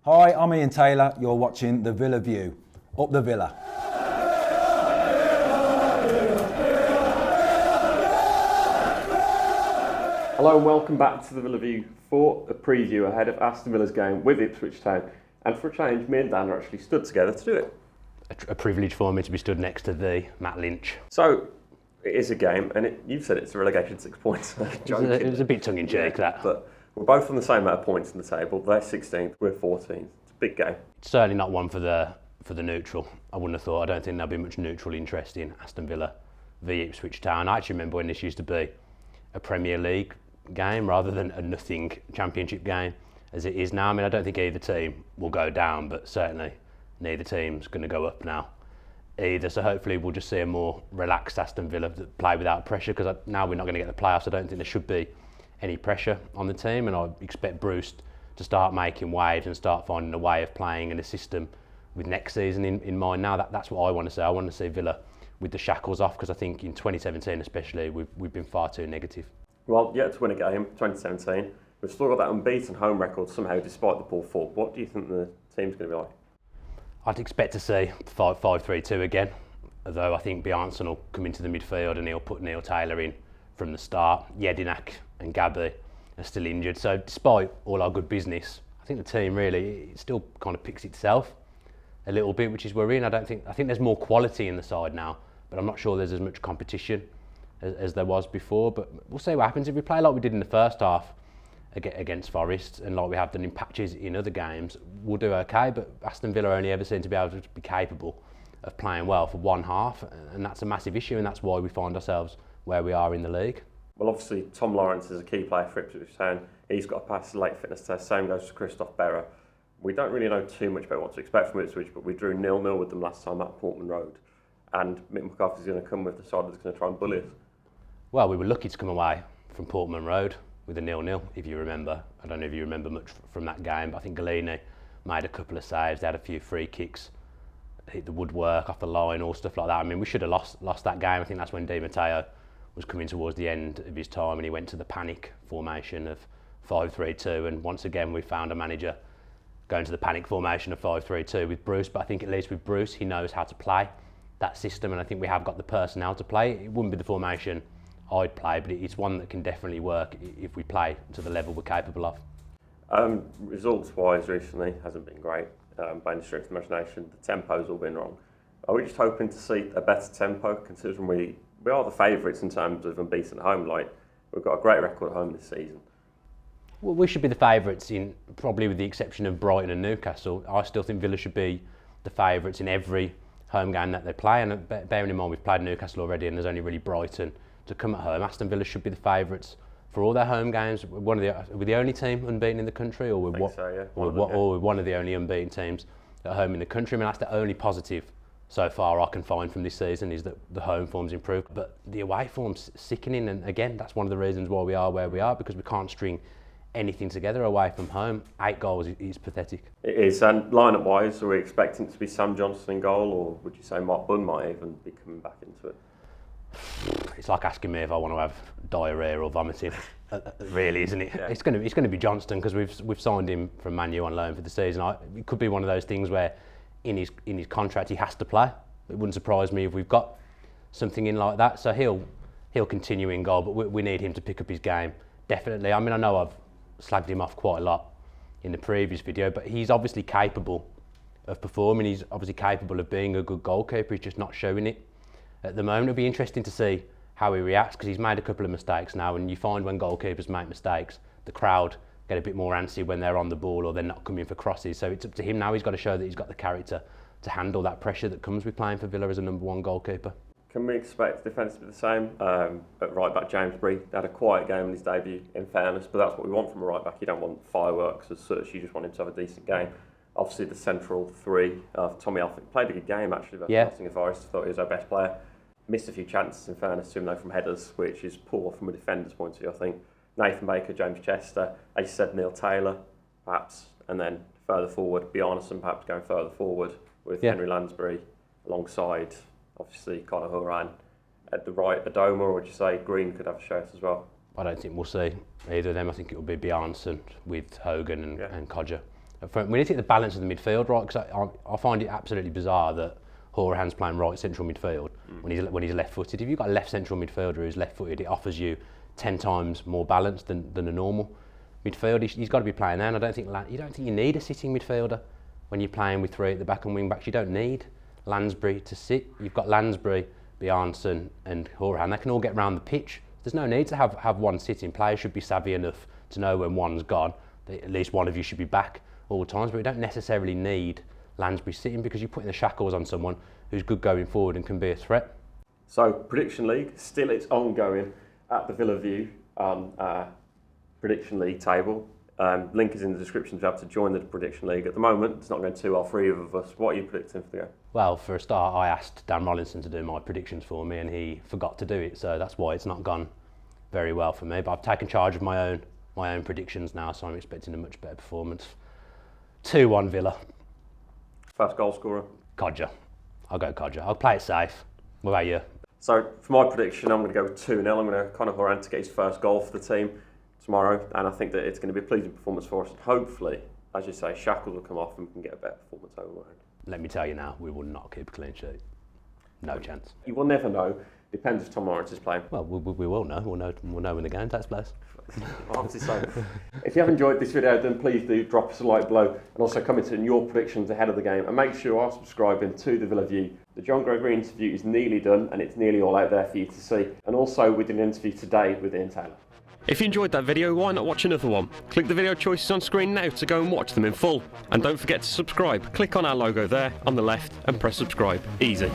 Hi, I'm Ian Taylor. You're watching The Villa View. Up the Villa. Hello and welcome back to the Villa View for a preview ahead of Aston Villa's game with Ipswich Town. And for a change, me and Dan are actually stood together to do it. A privilege for me to be stood next to the Matt Lynch. So, it is a game, and you've said it's a relegation 6 points. It was a bit tongue-in-cheek, that. But we're both on the same amount of points in the table. They're 16th, we're 14th. It's a big game. It's certainly not one for the neutral. I wouldn't have thought. I don't think there'll be much neutral interest in Aston Villa v Ipswich Town. I actually remember when this used to be a Premier League game rather than a nothing Championship game as it is now. I mean, I don't think either team will go down, but certainly neither team's going to go up now either. So hopefully we'll just see a more relaxed Aston Villa that play without pressure, because now we're not going to get the playoffs. I don't think there should be any pressure on the team, and I expect Bruce to start making waves and start finding a way of playing in a system with next season in mind. Now that's what I want to see. I want to see Villa with the shackles off, because I think in 2017 especially we've been far too negative. Well, yet to win a game, 2017. We've still got that unbeaten home record somehow, despite the poor form. What do you think the team's going to be like? I'd expect to see 5-3-2 again, although I think Bjarnason will come into the midfield and he'll put Neil Taylor in from the start. Jedinak and Gabby are still injured, so despite all our good business, I think the team really still kind of picks itself a little bit, which is worrying. I think there's more quality in the side now, but I'm not sure there's as much competition as there was before. But we'll see what happens. If we play like we did in the first half against Forest, and like we have done in patches in other games, we'll do okay. But Aston Villa only ever seem to be able to be capable of playing well for one half, and that's a massive issue, and that's why we find ourselves where we are in the league. Well, obviously Tom Lawrence is a key player for Ipswich Town. He's got to pass the late fitness test. Same goes to Christoph Berra. We don't really know too much about what to expect from Ipswich, but we drew 0-0 with them last time at Portman Road, and Mick McCarthy's going to come with the side that's going to try and bully us. Well, we were lucky to come away from Portman Road with a 0-0, if you remember. I don't know if you remember much from that game, but I think Galini made a couple of saves. They had a few free kicks, hit the woodwork off the line, all stuff like that. I mean, we should have lost that game. I think that's when Di Matteo was coming towards the end of his time, and he went to the panic formation of 5-3-2. And once again, we found a manager going to the panic formation of 5-3-2 with Bruce. But I think at least with Bruce, he knows how to play that system, and I think we have got the personnel to play. It wouldn't be the formation I'd play, but it's one that can definitely work if we play to the level we're capable of. Results-wise, recently hasn't been great. By any stretch of the imagination, the tempo's all been wrong. Are we just hoping to see a better tempo, considering we are the favourites in terms of unbeaten at home? Like, we've got a great record at home this season. Well, we should be the favourites, in probably with the exception of Brighton and Newcastle. I still think Villa should be the favourites in every home game that they play, and bearing in mind we've played Newcastle already and there's only really Brighton to come at home. Aston Villa should be the favourites for all their home games. We're the only team unbeaten in the country, or we're one of the only unbeaten teams at home in the country. I mean, that's the only positive so far I can find from this season, is that the home form's improved, but the away form's sickening. And again, that's one of the reasons why we are where we are, because we can't string anything together away from home. 8 goals is pathetic. It is. And line-up-wise, are we expecting it to be Sam Johnson in goal, or would you say Mark Bunn might even be coming back into it? It's like asking me if I want to have diarrhea or vomiting, really, isn't it? Yeah. It's going to be Johnston, because we've signed him from Man U on loan for the season. It could be one of those things where in his contract he has to play. It wouldn't surprise me if we've got something in like that. So he'll continue in goal, but we need him to pick up his game, definitely. I mean, I know I've slagged him off quite a lot in the previous video, but he's obviously capable of performing. He's obviously capable of being a good goalkeeper. He's just not showing it at the moment. It'll be interesting to see how he reacts, because he's made a couple of mistakes now, and you find when goalkeepers make mistakes, the crowd get a bit more antsy when they're on the ball or they're not coming for crosses. So it's up to him now. He's got to show that he's got the character to handle that pressure that comes with playing for Villa as a number one goalkeeper. Can we expect defence to be the same? At right back, James Bree had a quiet game in his debut, in fairness, but that's what we want from a right back. You don't want fireworks as such, you just want him to have a decent game. Obviously the central three, Tommy Alford played a good game actually versus Nottingham Forest. Thought he was our best player. Missed a few chances, in fairness to him though, from headers, which is poor from a defender's point of view, I think. Nathan Baker, James Chester, as you said, Neil Taylor, perhaps, and then further forward, Bjarnason perhaps going further forward with Henry Lansbury alongside, obviously, Conor Horan. At the right, Adoma, or would you say Green could have a shout as well? I don't think we'll see either of them. I think it will be Bjarnason with Hogan and Codger We need to get the balance of the midfield right, because I find it absolutely bizarre that Horahan's playing right central midfield when he's left-footed. If you've got a left central midfielder who's left-footed, it offers you 10 times more balance than a normal midfield. He's got to be playing there, and I don't think you need a sitting midfielder when you're playing with 3 at the back and wing backs. You don't need Lansbury to sit. You've got Lansbury, Bjarnason and Horahan. They can all get round the pitch. There's no need to have one sitting. Players should be savvy enough to know when one's gone. At least one of you should be back all the times, but we don't necessarily need Lansbury sitting, because you're putting the shackles on someone who's good going forward and can be a threat. So, Prediction League, still it's ongoing at the Villa View Prediction League table. Link is in the description to be able to join the Prediction League. At the moment, it's not going too well for either of us. What are you predicting for the game? Well, for a start, I asked Dan Rolinson to do my predictions for me, and he forgot to do it, so that's why it's not gone very well for me. But I've taken charge of my own predictions now, so I'm expecting a much better performance. 2-1 Villa. First goal scorer? Codger. I'll go Codger. I'll play it safe. What about you? So, for my prediction, I'm going to go 2-0. I'm going to Conor Horan to get his first goal for the team tomorrow, and I think that it's going to be a pleasing performance for us. And hopefully, as you say, shackles will come off and we can get a better performance over. Let me tell you now, we will not keep a clean sheet. No chance. You will never know. Depends if Tom Lawrence is playing. Well, we will know. We'll know when the game takes place. Obviously so. If you have enjoyed this video, then please do drop us a like below, and also comment in your predictions ahead of the game, and make sure you are subscribing to the Villa View. The John Gregory interview is nearly done, and it's nearly all out there for you to see. And also we did an interview today with Ian Taylor. If you enjoyed that video, why not watch another one? Click the video choices on screen now to go and watch them in full. And don't forget to subscribe. Click on our logo there on the left and press subscribe. Easy.